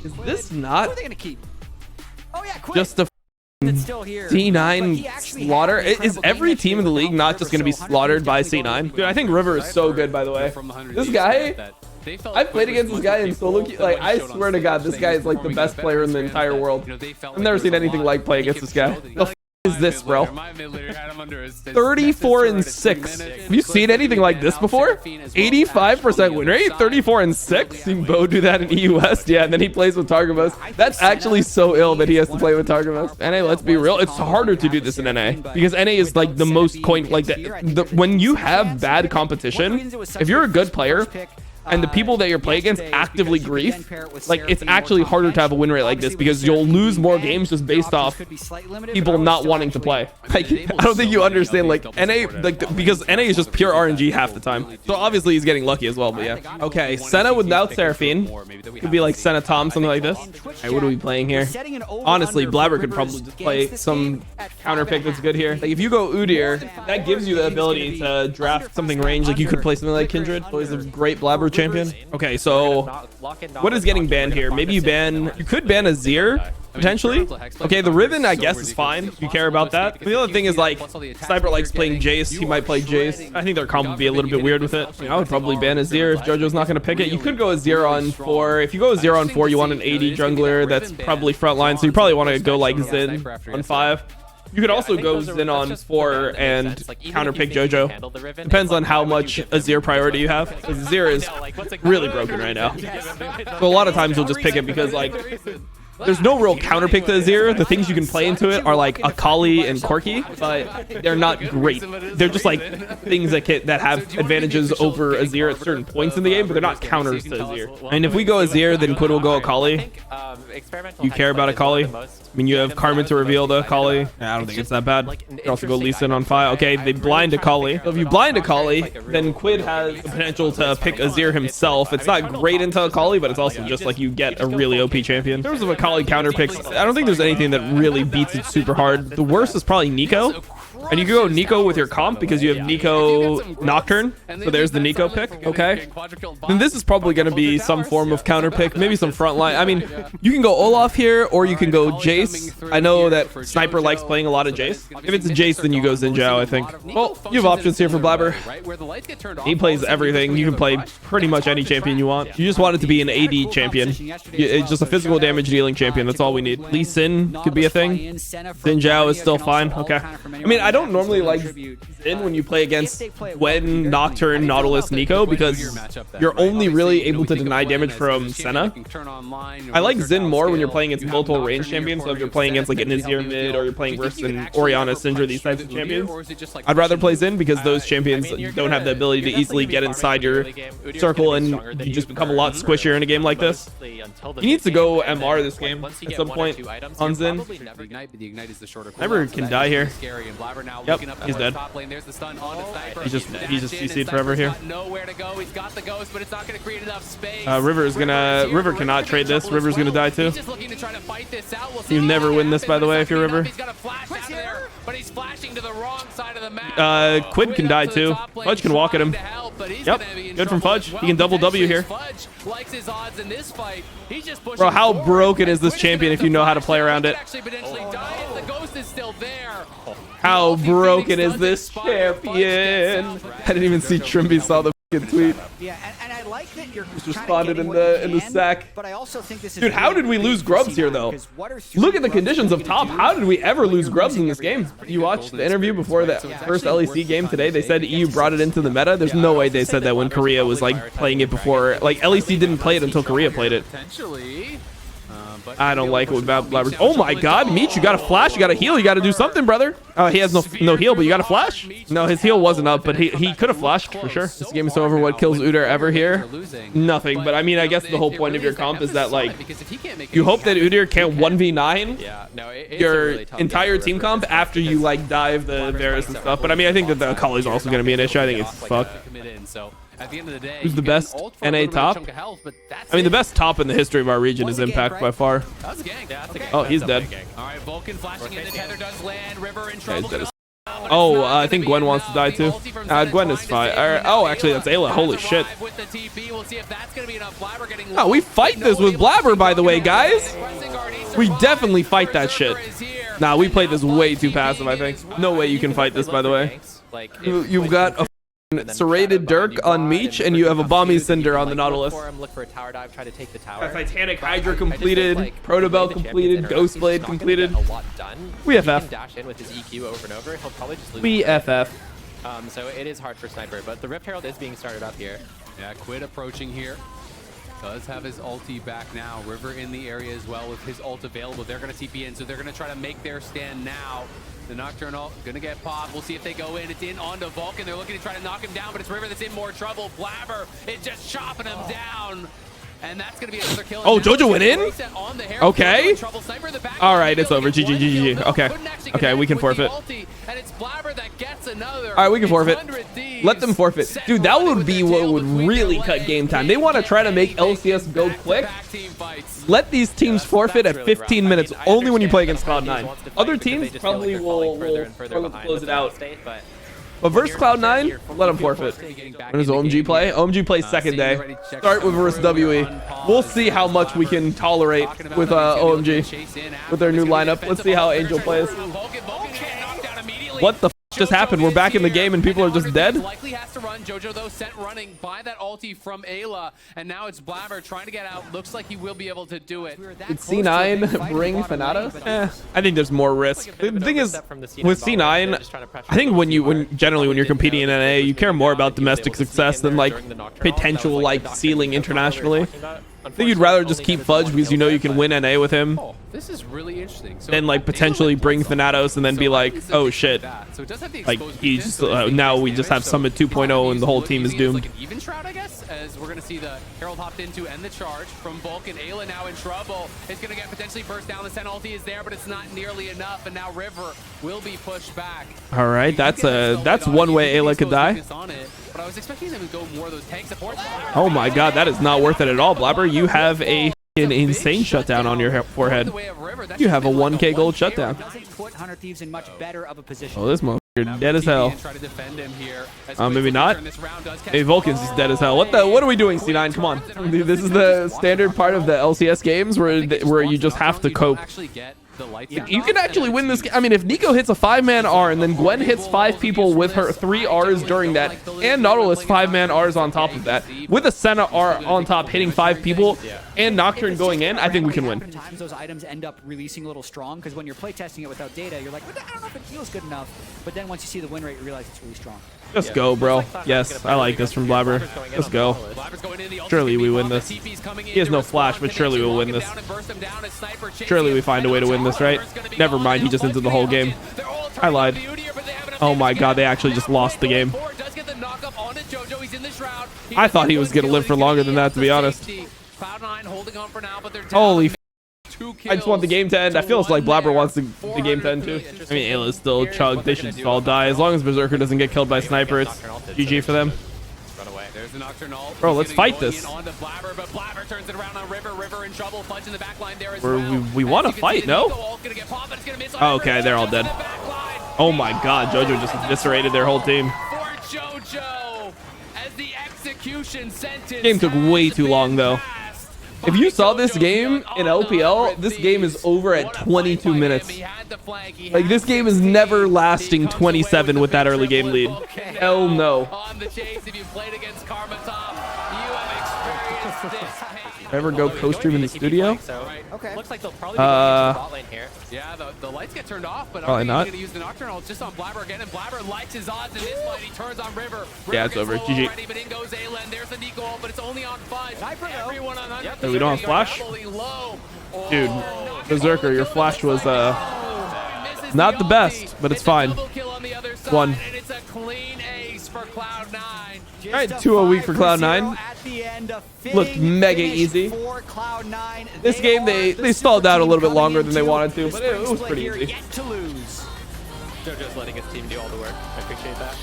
Is this not Who are they gonna keep? Oh yeah, Quid. just a Still here. C9 slaughter? Is every team in the league not just going to be slaughtered by C9? Dude, I think River is so good, by the way. This guy, I've played against this guy in solo queue. Like, I swear to God, this guy is like the best player in the entire world. I've never seen anything like play against this guy. The f is this, bro? 34-6. Have you seen anything like this before? 85% win rate, 34-6. Seen Bo do that in EU West, yeah, and then he plays with Targamos. That's actually so ill that he has to play with Targamos. NA, let's be real, it's harder to do this in NA because NA is like the most coin, like when you have bad competition, if you're a good player and the people that you're playing against actively grief, like it's actually harder to have a win rate like this because you'll lose more games just based off people not wanting to play. Like, I don't think you understand, like NA, like because NA is just pure RNG half the time. So obviously he's getting lucky as well, but yeah. Okay, Senna without Seraphine. Could be like Senna Tom, something like this. Alright, what are we playing here? Honestly, Blabber could probably just play some counter pick that's good here. Like if you go Udyr, that gives you the ability to draft something range. Like you could play something like Kindred. Always a great Blabber champion. Okay, so what is getting banned here? Maybe you could ban Azir potentially. Okay, the Riven I guess is fine if you care about that. The other thing is like Sniper likes playing Jace. He might play Jace. I think their comp would be a little bit weird with it. I would probably ban Azir if JoJo's not going to pick it. You could go Azir on 4. If you go Azir on 4, you want an AD jungler that's probably frontline, so you probably want to go like Xin on 5. You could also go Xin on 4 and counterpick JoJo. Depends on how much Azir priority you have. Because Azir is really broken right now. So a lot of times you'll just pick it because like there's no real counterpick to Azir. The things you can play into it are like Akali and Corki, but they're not great. They're just like things that have advantages over Azir at certain points in the game, but they're not counters to Azir. And if we go Azir, then Quid will go Akali. You care about Akali? I mean, you have Carmen to reveal the Akali. I don't think it's that bad. You can also go Lee Sin on 5. Okay, they blind Akali. So if you blind Akali, then Quid has the potential to pick Azir himself. It's not great into Akali, but it's also just like you get a really OP champion. In terms of Akali counter picks, I don't think there's anything that really beats it super hard. The worst is probably Nico. And you can go Nico with your comp because you have Nico Nocturne. So there's the Nico pick. Okay. Then this is probably going to be some form of counter pick, maybe some frontline. I mean, you can go Olaf here or you can go Jace. I know that Sniper likes playing a lot of Jace. If it's a Jace, then you go Xin Zhao, I think. Well, you have options here for Blabber. He plays everything. You can play pretty much any champion you want. You just want it to be an AD champion. It's just a physical damage dealing champion. That's all we need. Lee Sin could be a thing. Xin Zhao is still fine. Okay. I mean, I don't normally like Xin when you play against Gwen, Nocturne, Nautilus, Nico because you're only really able to deny damage from Senna. I like Xin more when you're playing against multiple range champions. So if you're playing against like an Azir mid or you're playing versus an Orianna, Syndra, these types of champions, I'd rather play Xin because those champions don't have the ability to easily get inside your circle and you just become a lot squishier in a game like this. He needs to go MR this game at some point on Xin. Never can die here. Yep, he's dead. He's just CC'd forever here. River cannot trade this. River's gonna die too. You never win this, by the way, if you're River. Quid can die too. Fudge can walk at him. Yep, good from Fudge. He can double W here. Bro, how broken is this champion if you know how to play around it? How broken is this champion? I didn't even see Trimby saw the fucking tweet. Yeah, and I like that you're just responded in the sack. But I also think this is dude, how did we lose Grubs here though? Look at the conditions of top. How did we ever lose Grubs in this game? You watched the interview before the first LEC game today. They said EU brought it into the meta. There's no way they said that when Korea was like playing it before. Like LEC didn't play it until Korea played it. I don't like it with Blabbers. Oh my god, Meech, you got a flash, you got a heal, you got to do something, brother. He has no heal, but you got a flash? No, his heal wasn't up, but he could have flashed for sure. This game is so over. What kills Udyr ever here? Nothing, but I mean, I guess the whole point of your comp is that like you hope that Udyr can't 1v9 your entire team comp after you like dive the Varus and stuff. But I mean, I think that the Akali is also going to be an issue. I think it's fucked. At the end of the day, who's the best NA top? I mean, the best top in the history of our region is Impact by far. Oh, he's dead. All right, Vulcan flashing in. The tether does land. River in trouble. Oh, I think Gwen wants to die too. Gwen is fine. Oh, actually, that's Ayla. Holy shit. Oh, we fight this with Blabber, by the way, guys. We definitely fight that shit. Nah, we played this way too passive, I think. No way you can fight this, by the way. You've got a serrated Dirk on Meech, and you have a Bomby Cinder on the Nautilus. Titanic Hydra completed, Protobell completed, Ghostblade completed. We FF. We FF. So it is hard for Sniper, but the Rift Herald is being started up here. Yeah, Quid approaching here. Does have his ulti back now. River in the area as well with his ult available. They're going to TP in, so they're going to try to make their stand now. The Nocturnal going to get popped. We'll see if they go in. It's in onto Vulcan. They're looking to try to knock him down, but it's River that's in more trouble. Blabber is just chopping him down. And that's going to be another kill. Oh, Jojo went in? Okay. All right, it's over. GG, GG. Okay. Okay, we can forfeit. All right, we can forfeit. Let them forfeit. Dude, that would be what would really cut game time. They want to try to make LCS go quick. Let these teams forfeit at 15 minutes only when you play against Cloud9. Other teams probably will close it out. But versus Cloud9, let them forfeit. When does OMG play? OMG plays second day. Start with versus WE. We'll see how much we can tolerate with OMG with their new lineup. Let's see how Angel plays. What the f just happened? We're back in the game and people are just dead? Likely has to run. Jojo though sent running by that ulti from Ayla, and now it's Blabber trying to get out. Looks like he will be able to do it. Did C9 bring Thanatos? I think there's more risk. The thing is, with C9, I think generally when you're competing in NA, you care more about domestic success than like potential like ceiling internationally. I think you'd rather just keep Fudge because you know you can win NA with him. This is really interesting. Then like potentially bring Thanatos and then be like, oh shit. Like he's now we just have Summit 2.0 and the whole team is doomed. Like an even shroud, I guess, as we're gonna see the Herald hopped into end the charge from Vulcan. Ayla now in trouble. It's gonna get potentially burst down. The Sen ulti is there, but it's not nearly enough, and now River will be pushed back. All right, that's one way Ayla could die. But I was expecting them to go more of those tank supports. Oh my god, that is not worth it at all, Blabber. You have an insane shutdown on your forehead. You have a 1k gold shutdown. Oh, this motherfucker dead as hell. Maybe not. Hey, Vulcan's is dead as hell. What are we doing, C9? Come on. This is the standard part of the LCS games where you just have to cope. You can actually win this game. I mean, if Nico hits a 5-man R and then Gwen hits 5 people with her 3 Rs during that, and Nautilus 5-man Rs on top of that, with a Senna R on top hitting 5 people and Nocturne going in, I think we can win. Sometimes those items end up releasing a little strong because when you're playtesting it without data, you're like, I don't know if it feels good enough. But then once you see the win rate, you realize it's really strong. Just go, bro. Yes, I like this from Blabber. Let's go. Surely we win this. He has no flash, but surely we'll win this. Surely we find a way to win this, right? Never mind, he just entered the whole game. I lied. Oh my god, they actually just lost the game. I thought he was going to live for longer than that, to be honest. Holy f***. I just want the game to end. I feel it's like Blabber wants the game to end too. I mean, Ayla's still chugged. They should just all die. As long as Berserker doesn't get killed by Sniper, it's GG for them. Bro, let's fight this. We want to fight, no? Okay, they're all dead. Oh my god, Jojo just eviscerated their whole team. Game took way too long though. If you saw this game in LPL, this game is over at 22 minutes. Like, this game is never lasting 27 with that early game lead. Hell no. Ever go co-stream in the studio? Okay. Looks like they'll probably be bot lane here. Yeah, the lights get turned off, but probably not. Going to use the Nocturnal just on Blabber again, and Blabber likes his odds in this fight. He turns on River. Yeah, it's over. GG. Already, but in goes Ayla, and there's the Nico ult, but it's only on 5. Everyone on 100. Hey, we don't have flash? Dude, Berserker, your flash was not the best, but it's fine. One. And it's a clean ace for Cloud9. All right, 2-0 week for Cloud9. Looked mega easy. This game, they stalled out a little bit longer than they wanted to, but it was pretty easy. Jojo's letting his team do all the work. I appreciate that.